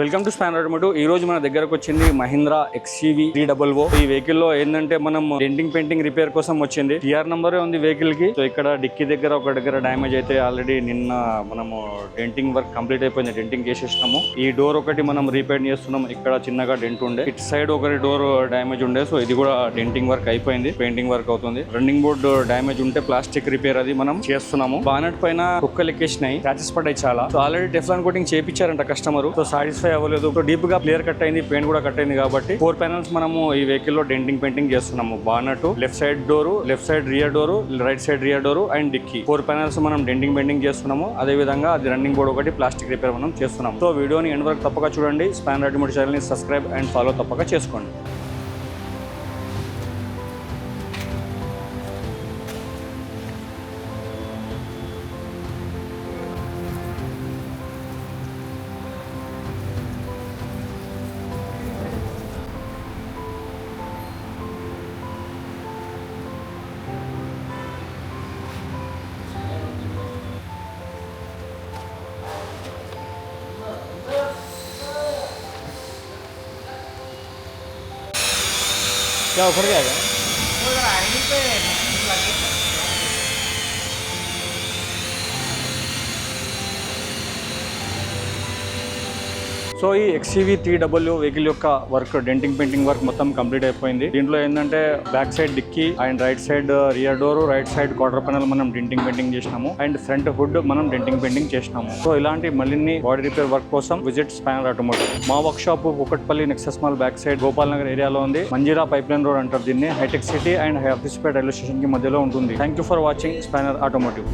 Welcome to spanner automotive. ఈ రోజు మన దగ్గరకు వచ్చింది మహీంద్రా XUV 300. ఈ వెహికల్ లో ఏంటంటే మనం డెంటింగ్ పెయింటింగ్ రిపేర్ కోసం వచ్చింది. టీఆర్ నంబరే ఉంది వెహికల్ కి. సో ఇక్కడ డిక్కీ దగ్గర ఒక దగ్గర డ్యామేజ్ అయితే ఆల్రెడీ నిన్న మనము డెంటింగ్ వర్క్ కంప్లీట్ అయిపోయింది. డెంటింగ్ చేసేసినాము. ఈ డోర్ ఒకటి మనం రీపేర్ చేస్తున్నాం. ఇక్కడ చిన్నగా డెంట్ ఉండే, ఇటు సైడ్ ఒకటి డోర్ డ్యామేజ్ ఉండే. సో ఇది కూడా డెంటింగ్ వర్క్ అయిపోయింది. పెయింటింగ్ వర్క్ అవుతుంది. రన్నింగ్ బోర్డ్ డ్యామేజ్ ఉంటే ప్లాస్టిక్ రిపేర్ అది మనం చేస్తున్నాము. బానెట్ పైన కుక్కలు ఎక్కేసినాయి, స్క్రాచెస్ పడ్డాయి చాలా. సో ఆల్రెడీ టెఫ్లాన్ కోటింగ్ చేయించారంట కస్టమర్. సో సాటిస్ఫై అవ్వలేదు. సో డీప్ గా క్లియర్ కట్ అయింది, పెయింట్ కూడా కట్ అయింది కాబట్టి 4 ప్యానల్స్ మనము ఈ వెహికల్ లో డెంటింగ్ పెయింటింగ్ చేస్తున్నాము. Bonnet, left side door, left side rear door, right side rear door and dickey 4 panels మనం డెంటింగ్ పెయింటింగ్ చేస్తున్నాము. అదే విధంగా అది రన్నింగ్ బోర్డ్ ఒకటి ప్లాస్టిక్ రిపేర్ మనం చేస్తున్నాము. సో వీడియోని ఎండ్ వరకు తప్పక చూడండి. స్పానర్ ఆటోమోటివ్ ఛానల్ ని సబ్స్క్రైబ్ అండ్ ఫాలో తప్పక చేసుకోండి. क्या उखड़ गया क्या? సో ఈ XUV 300 వెహికల్ యొక్క వర్క్ డెంటింగ్ పెయింటింగ్ వర్క్ మొత్తం కంప్లీట్ అయిపోయింది. దీంట్లో ఏంటంటే back side dickey and right side rear door, right side quarter panel మనం డెంటింగ్ పెయింటింగ్ చేసినాము అండ్ ఫ్రంట్ హుడ్ మనం డెంటింగ్ పెయింటింగ్ చేసినాము. సో ఇలాంటి మళ్ళీ బాడీ రిపేర్ వర్క్ కోసం విజిట్ స్పానర్ ఆటోమోటివ్. మా workshop Kukatpally Nexus mall back side Gopal Nagar ఏరియాలో ఉంది. మంజీరా పైప్ లైన్ రోడ్ అంటారు దీన్ని. హైటెక్ సిటీ అండ్ హైఫీస్పేట్ రైల్వే స్టేషన్ కి మధ్యలో ఉంటుంది. Thank you for watching spanner automotive.